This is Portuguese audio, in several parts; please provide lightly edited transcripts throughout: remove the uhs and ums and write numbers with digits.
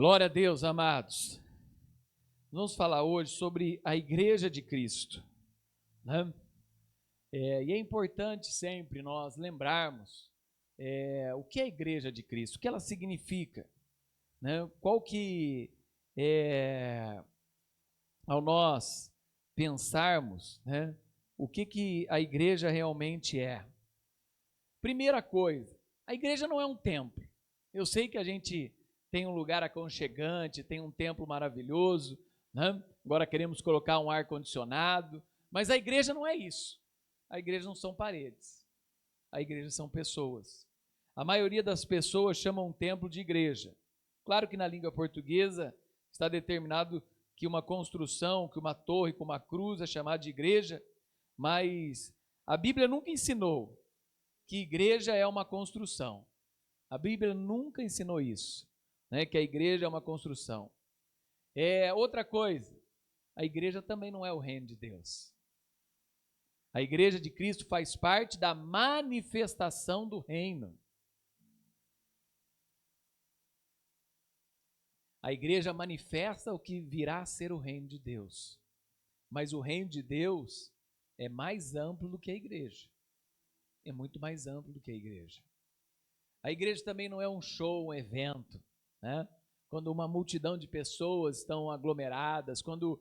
Glória a Deus, amados. Vamos falar hoje sobre a Igreja de Cristo, né? E é importante sempre nós lembrarmos o que é a Igreja de Cristo, o que ela significa, né? Qual que é, ao nós pensarmos, né, o que a Igreja realmente é. Primeira coisa, a Igreja não é um templo. Eu sei que a gente tem um lugar aconchegante, tem um templo maravilhoso, né? Agora queremos colocar um ar-condicionado, mas a igreja não é isso. A igreja não são paredes, a igreja são pessoas. A maioria das pessoas chama um templo de igreja. Claro que na língua portuguesa está determinado que uma construção, que uma torre com uma cruz é chamada de igreja, mas a Bíblia nunca ensinou que igreja é uma construção. A Bíblia nunca ensinou isso, né, que a igreja é uma construção. Outra coisa, a igreja também não é o reino de Deus. A igreja de Cristo faz parte da manifestação do reino. A igreja manifesta o que virá a ser o reino de Deus. Mas o reino de Deus é mais amplo do que a igreja. É muito mais amplo do que a igreja. A igreja também não é um show, um evento, né? Quando uma multidão de pessoas estão aglomeradas, quando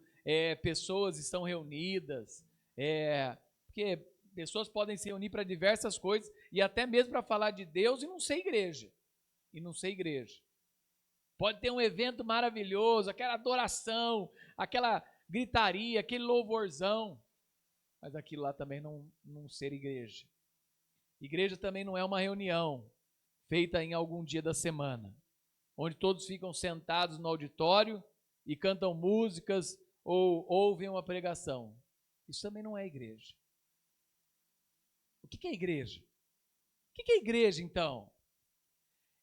pessoas estão reunidas, porque pessoas podem se reunir para diversas coisas e até mesmo para falar de Deus e não ser igreja. Pode ter um evento maravilhoso, aquela adoração, aquela gritaria, aquele louvorzão, mas aquilo lá também não ser igreja. Igreja também não é uma reunião feita em algum dia da semana, onde todos ficam sentados no auditório e cantam músicas ou ouvem uma pregação. Isso também não é igreja. O que é igreja? O que é igreja, então?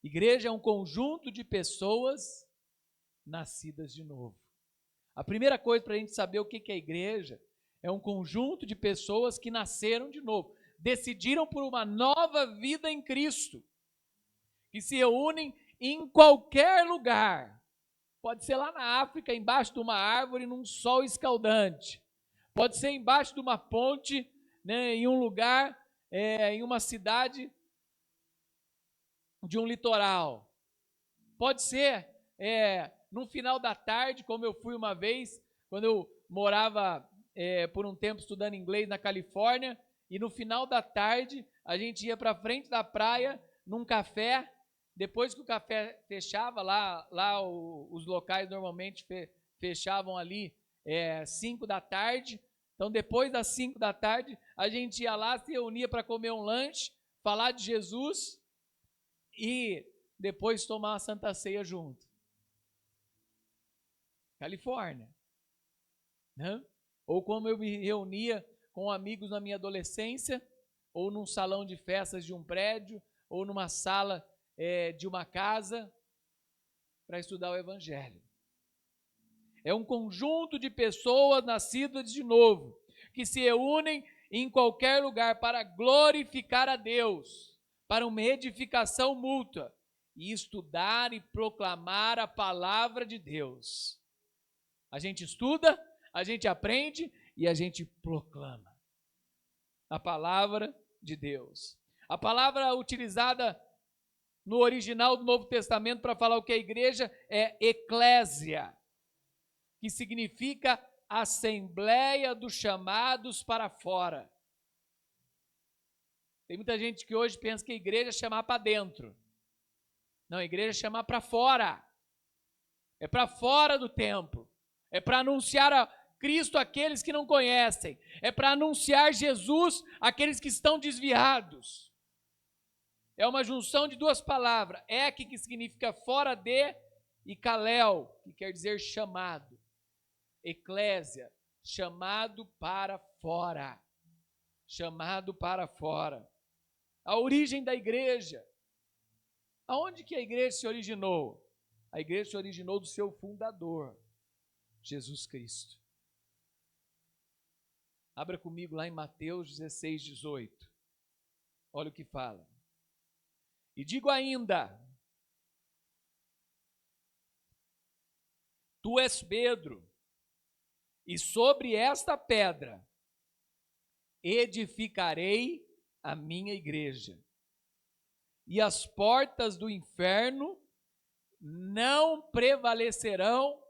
Igreja é um conjunto de pessoas nascidas de novo. A primeira coisa para a gente saber o que é igreja é um conjunto de pessoas que nasceram de novo, decidiram por uma nova vida em Cristo, que se reúnem em qualquer lugar. Pode ser lá na África, embaixo de uma árvore, num sol escaldante. Pode ser embaixo de uma ponte, né, em um lugar, em uma cidade de um litoral. Pode ser no final da tarde, como eu fui uma vez, quando eu morava por um tempo estudando inglês na Califórnia, e no final da tarde a gente ia para frente da praia, num café. Depois que o café fechava, lá os locais normalmente fechavam ali 5 da tarde. Então, depois das 5 da tarde, a gente ia lá, se reunia para comer um lanche, falar de Jesus e depois tomar a Santa Ceia junto. Califórnia. Né? Ou como eu me reunia com amigos na minha adolescência, ou num salão de festas de um prédio, ou numa sala de uma casa, para estudar o Evangelho. É um conjunto de pessoas nascidas de novo, que se reúnem em qualquer lugar para glorificar a Deus, para uma edificação mútua, e estudar e proclamar a palavra de Deus. A gente estuda, a gente aprende e a gente proclama a palavra de Deus. A palavra utilizada no original do Novo Testamento para falar o que é igreja é eclésia, que significa assembleia dos chamados para fora. Tem muita gente que hoje pensa que a igreja é chamar para dentro. Não, a igreja é chamar para fora. É para fora do templo. É para anunciar a Cristo àqueles que não conhecem. É para anunciar Jesus àqueles que estão desviados. É uma junção de duas palavras. Ek, que significa fora de, e kalel, que quer dizer chamado. Eclésia, chamado para fora. Chamado para fora. A origem da igreja. Aonde que a igreja se originou? A igreja se originou do seu fundador, Jesus Cristo. Abra comigo lá em Mateus 16, 18. Olha o que fala. E digo ainda, Tu és Pedro, e sobre esta pedra edificarei a minha igreja, e as portas do inferno não prevalecerão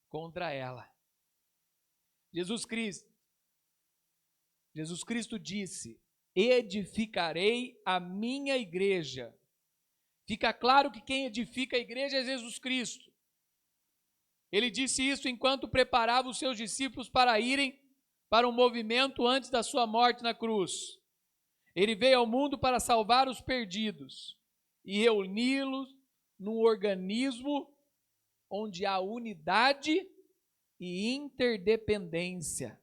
contra ela. Jesus Cristo disse: edificarei a minha igreja. Fica claro que quem edifica a igreja é Jesus Cristo. Ele disse isso enquanto preparava os seus discípulos para irem para um movimento antes da sua morte na cruz. Ele veio ao mundo para salvar os perdidos e reuni-los num organismo onde há unidade e interdependência.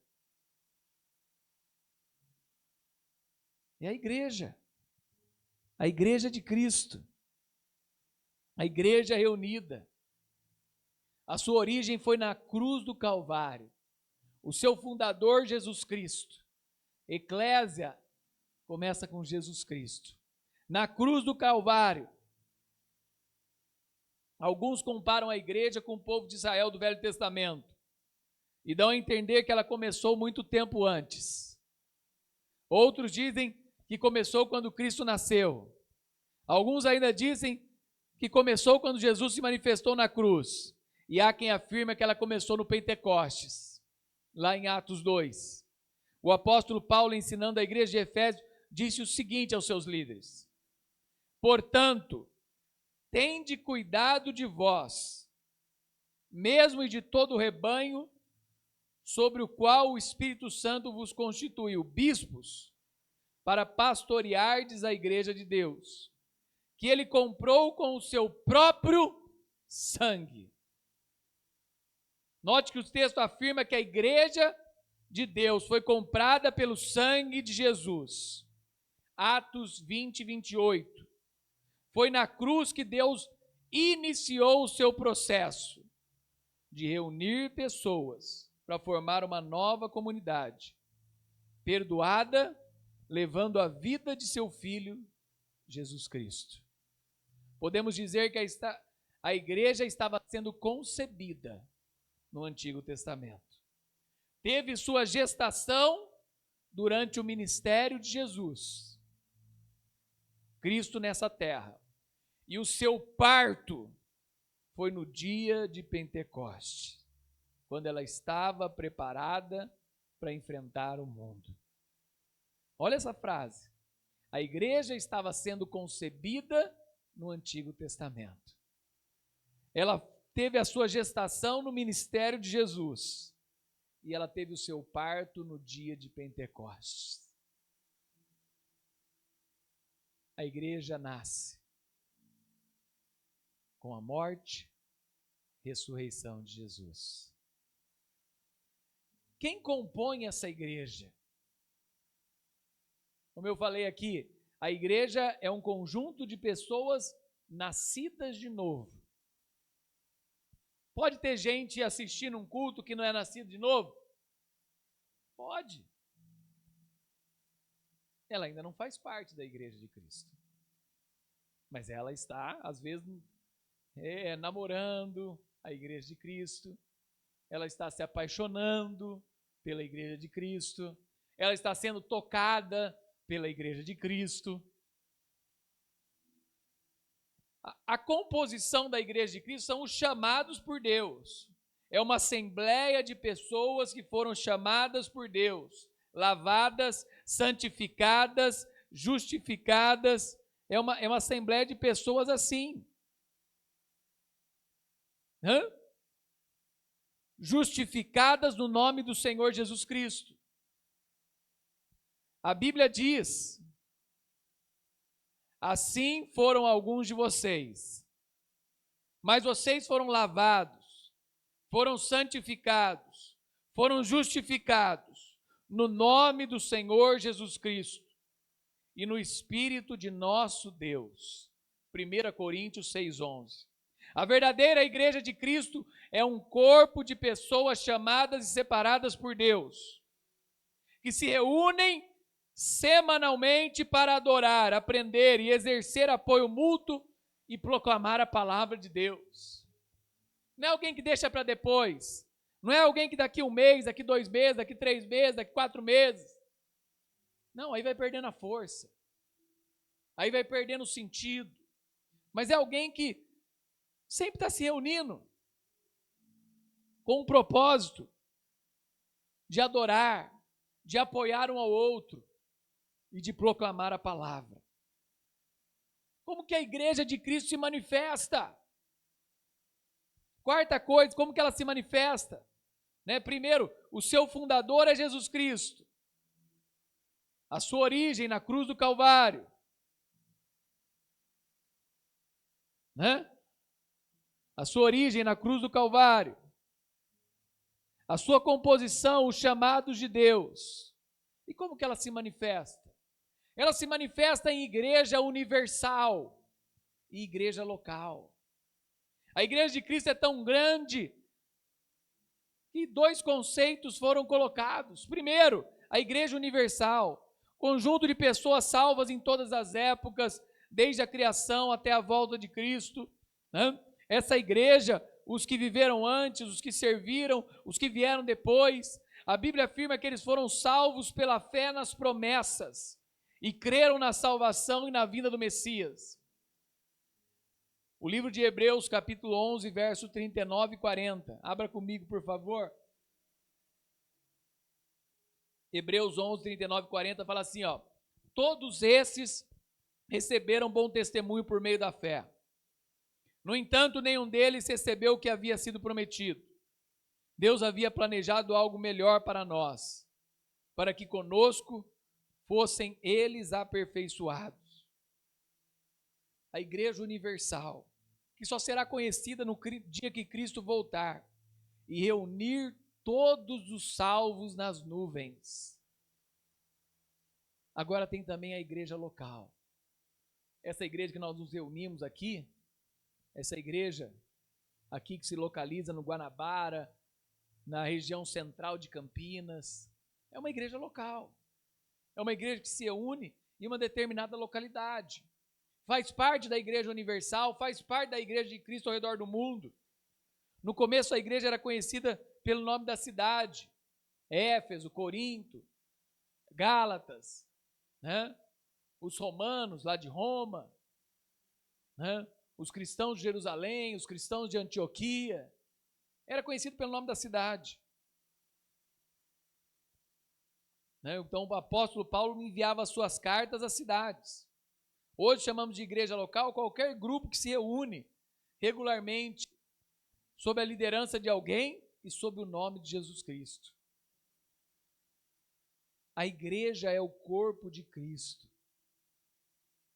É a igreja de Cristo, a igreja reunida. A sua origem foi na cruz do Calvário. O seu fundador, Jesus Cristo. Eclésia começa com Jesus Cristo. Na cruz do Calvário, alguns comparam a igreja com o povo de Israel do Velho Testamento e dão a entender que ela começou muito tempo antes. Outros dizem que começou quando Cristo nasceu. Alguns ainda dizem que começou quando Jesus se manifestou na cruz. E há quem afirma que ela começou no Pentecostes, lá em Atos 2. O apóstolo Paulo, ensinando a igreja de Efésios, disse o seguinte aos seus líderes: portanto, tende cuidado de vós, mesmo e de todo o rebanho, sobre o qual o Espírito Santo vos constituiu bispos, para pastoreardes a igreja de Deus, que ele comprou com o seu próprio sangue. Note que o texto afirma que a igreja de Deus foi comprada pelo sangue de Jesus. Atos 20, 28. Foi na cruz que Deus iniciou o seu processo de reunir pessoas para formar uma nova comunidade, perdoada, levando a vida de seu Filho, Jesus Cristo. Podemos dizer que a igreja estava sendo concebida no Antigo Testamento. Teve sua gestação durante o ministério de Jesus, Cristo nessa terra. E o seu parto foi no dia de Pentecostes, quando ela estava preparada para enfrentar o mundo. Olha essa frase. A igreja estava sendo concebida no Antigo Testamento. Ela teve a sua gestação no ministério de Jesus. E ela teve o seu parto no dia de Pentecostes. A igreja nasce com a morte, ressurreição de Jesus. Quem compõe essa igreja? Como eu falei aqui, a igreja é um conjunto de pessoas nascidas de novo. Pode ter gente assistindo um culto que não é nascido de novo? Pode. Ela ainda não faz parte da igreja de Cristo. Mas ela está, às vezes, namorando a igreja de Cristo. Ela está se apaixonando pela igreja de Cristo. Ela está sendo tocada pela igreja de Cristo. A composição da igreja de Cristo são os chamados por Deus. É uma assembleia de pessoas que foram chamadas por Deus, lavadas, santificadas, justificadas. É uma assembleia de pessoas assim. Justificadas no nome do Senhor Jesus Cristo. A Bíblia diz: assim foram alguns de vocês, mas vocês foram lavados, foram santificados, foram justificados no nome do Senhor Jesus Cristo e no Espírito de nosso Deus. 1 Coríntios 6:11. A verdadeira igreja de Cristo é um corpo de pessoas chamadas e separadas por Deus, que se reúnem semanalmente para adorar, aprender e exercer apoio mútuo e proclamar a palavra de Deus. Não é alguém que deixa para depois. Não é alguém que daqui 1 mês, daqui 2 meses, daqui 3 meses, daqui 4 meses. Não, aí vai perdendo a força. Aí vai perdendo o sentido. Mas é alguém que sempre está se reunindo com um propósito de adorar, de apoiar um ao outro e de proclamar a palavra. Como que a igreja de Cristo se manifesta? Quarta coisa, como que ela se manifesta? Primeiro, o seu fundador é Jesus Cristo. A sua origem na cruz do Calvário. A sua origem na cruz do Calvário. A sua composição, os chamados de Deus. E como que ela se manifesta? Ela se manifesta em igreja universal e igreja local. A igreja de Cristo é tão grande que 2 conceitos foram colocados. Primeiro, a igreja universal, conjunto de pessoas salvas em todas as épocas, desde a criação até a volta de Cristo. Essa igreja, os que viveram antes, os que serviram, os que vieram depois, a Bíblia afirma que eles foram salvos pela fé nas promessas e creram na salvação e na vinda do Messias. O livro de Hebreus, capítulo 11, verso 39 e 40. Abra comigo, por favor. Hebreus 11, 39 e 40 fala assim, todos esses receberam bom testemunho por meio da fé. No entanto, nenhum deles recebeu o que havia sido prometido. Deus havia planejado algo melhor para nós, para que conosco fossem eles aperfeiçoados. A igreja universal, que só será conhecida no dia que Cristo voltar e reunir todos os salvos nas nuvens. Agora tem também a igreja local. Essa igreja que nós nos reunimos aqui, essa igreja aqui que se localiza no Guanabara, na região central de Campinas, é uma igreja local. É uma igreja que se reúne em uma determinada localidade. Faz parte da igreja universal, faz parte da igreja de Cristo ao redor do mundo. No começo a igreja era conhecida pelo nome da cidade, Éfeso, Corinto, Gálatas, os romanos lá de Roma, os cristãos de Jerusalém, os cristãos de Antioquia, era conhecido pelo nome da cidade. Então o apóstolo Paulo enviava suas cartas às cidades. Hoje chamamos de igreja local qualquer grupo que se reúne regularmente sob a liderança de alguém e sob o nome de Jesus Cristo. A igreja é o corpo de Cristo.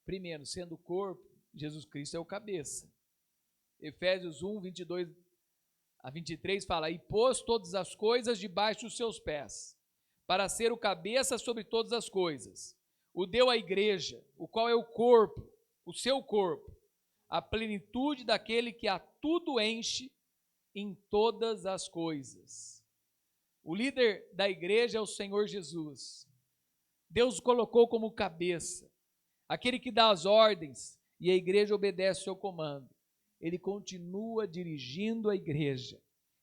Primeiro, sendo o corpo, Jesus Cristo é o cabeça. Efésios 1, 22 a 23 fala, e pôs todas as coisas debaixo dos seus pés, para ser o cabeça sobre todas as coisas. O deu à igreja, o qual é o corpo, o seu corpo, a plenitude daquele que a tudo enche em todas as coisas. O líder da igreja é o Senhor Jesus. Deus o colocou como cabeça, aquele que dá as ordens, e a igreja obedece ao seu comando. Ele continua dirigindo a igreja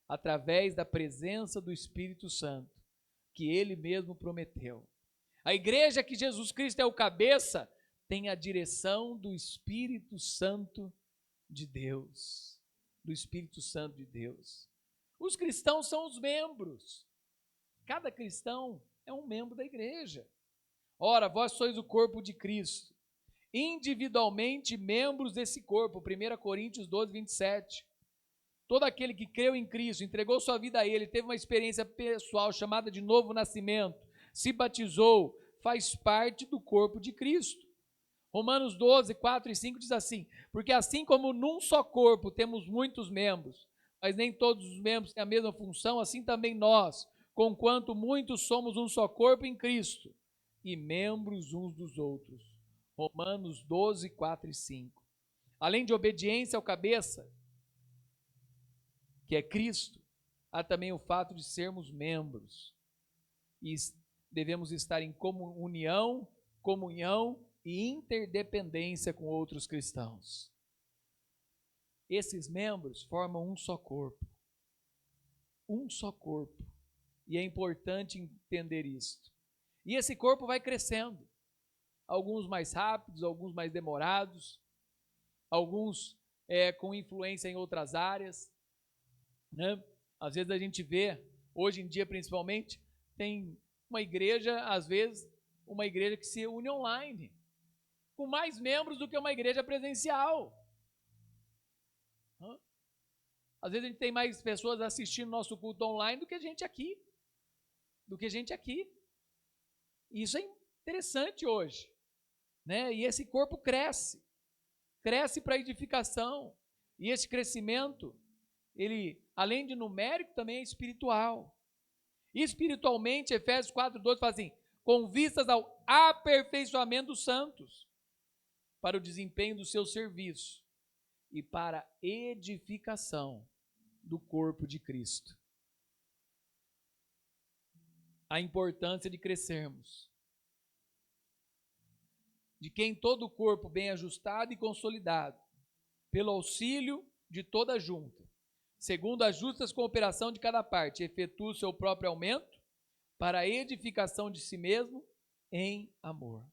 através da presença do Espírito Santo, que ele mesmo prometeu. A igreja que Jesus Cristo é o cabeça, tem a direção do Espírito Santo de Deus. Do Espírito Santo de Deus. Os cristãos são os membros. Cada cristão é um membro da igreja. Ora, vós sois o corpo de Cristo, individualmente membros desse corpo. 1 Coríntios 12, 27. Todo aquele que creu em Cristo, entregou sua vida a Ele, teve uma experiência pessoal chamada de novo nascimento, se batizou, faz parte do corpo de Cristo. Romanos 12, 4 e 5 diz assim, porque assim como num só corpo temos muitos membros, mas nem todos os membros têm a mesma função, assim também nós, conquanto muitos somos um só corpo em Cristo, e membros uns dos outros. Romanos 12, 4 e 5. Além de obediência ao cabeça, que é Cristo, há também o fato de sermos membros. E devemos estar em comunhão e interdependência com outros cristãos. esses membros formam um só corpo. Um só corpo. E é importante entender isso. E esse corpo vai crescendo. Alguns mais rápidos, alguns mais demorados, alguns com influência em outras áreas, né? Às vezes a gente vê, hoje em dia principalmente, tem uma igreja, às vezes, uma igreja que se une online, com mais membros do que uma igreja presencial. Às vezes a gente tem mais pessoas assistindo nosso culto online do que a gente aqui. E isso é interessante hoje, né? E esse corpo cresce para edificação. E esse crescimento, ele, além de numérico, também é espiritual. E espiritualmente, Efésios 4:12 fala assim: com vistas ao aperfeiçoamento dos santos, para o desempenho do seu serviço e para a edificação do corpo de Cristo. A importância de crescermos. De que em todo o corpo bem ajustado e consolidado, pelo auxílio de toda a junta, segundo as justas cooperação de cada parte, efetua o seu próprio aumento para a edificação de si mesmo em amor.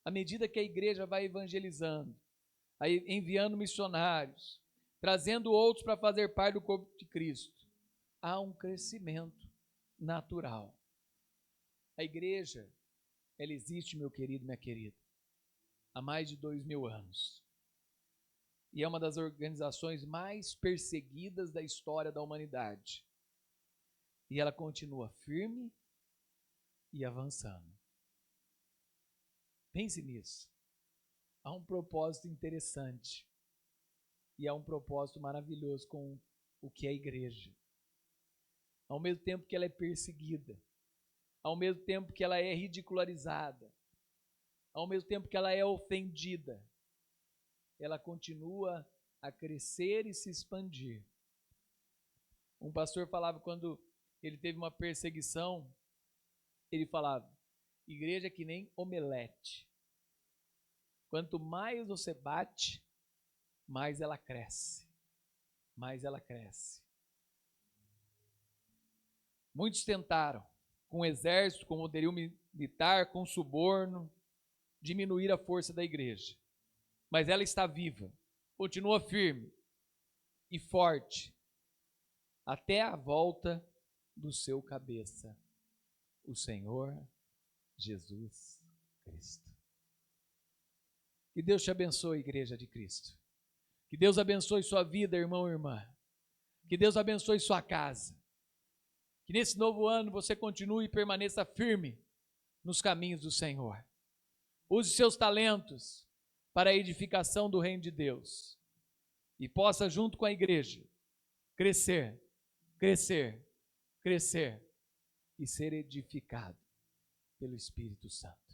À medida que a igreja vai evangelizando, enviando missionários, trazendo outros para fazer parte do corpo de Cristo, há um crescimento natural. A igreja, ela existe, meu querido, minha querida, há mais de 2000 anos. E é uma das organizações mais perseguidas da história da humanidade. E ela continua firme e avançando. Pense nisso. Há um propósito interessante. E há um propósito maravilhoso com o que é a igreja. Ao mesmo tempo que ela é perseguida, ao mesmo tempo que ela é ridicularizada, ao mesmo tempo que ela é ofendida, ela continua a crescer e se expandir. Um pastor falava, quando ele teve uma perseguição, ele falava: igreja é que nem omelete. Quanto mais você bate, mais ela cresce. Mais ela cresce. Muitos tentaram, com o exército, com o poderio militar, com suborno, diminuir a força da igreja. Mas ela está viva, continua firme e forte, até a volta do seu cabeça, o Senhor Jesus Cristo. Que Deus te abençoe, igreja de Cristo. Que Deus abençoe sua vida, irmão e irmã. Que Deus abençoe sua casa. Que nesse novo ano você continue e permaneça firme nos caminhos do Senhor. Use seus talentos para a edificação do reino de Deus. E possa, junto com a igreja, crescer, crescer, crescer e ser edificado pelo Espírito Santo.